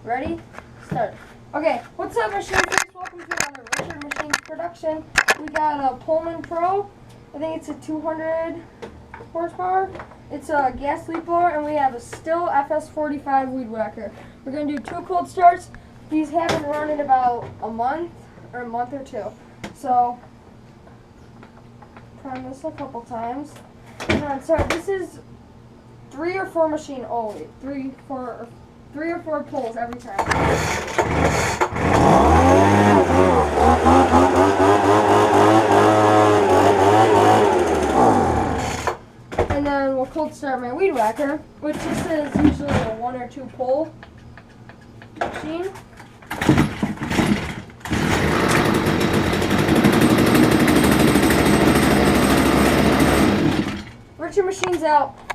Ready? Start. Okay, what's up, machine freaks? Welcome to another Richard Machines production. We got a Pullman Pro. I think it's a 200 horsepower. It's a gas leaf blower, and we have a Stihl FS45 weed whacker. We're going to do 2 cold starts. These haven't run in about a month or two. So, prime this a couple times. And then start. This is 3 or 4 machine only. 3 or 4 pulls every time. And then we'll cold start my weed whacker, which this is usually a 1 or 2 pull machine. Richard Machines out.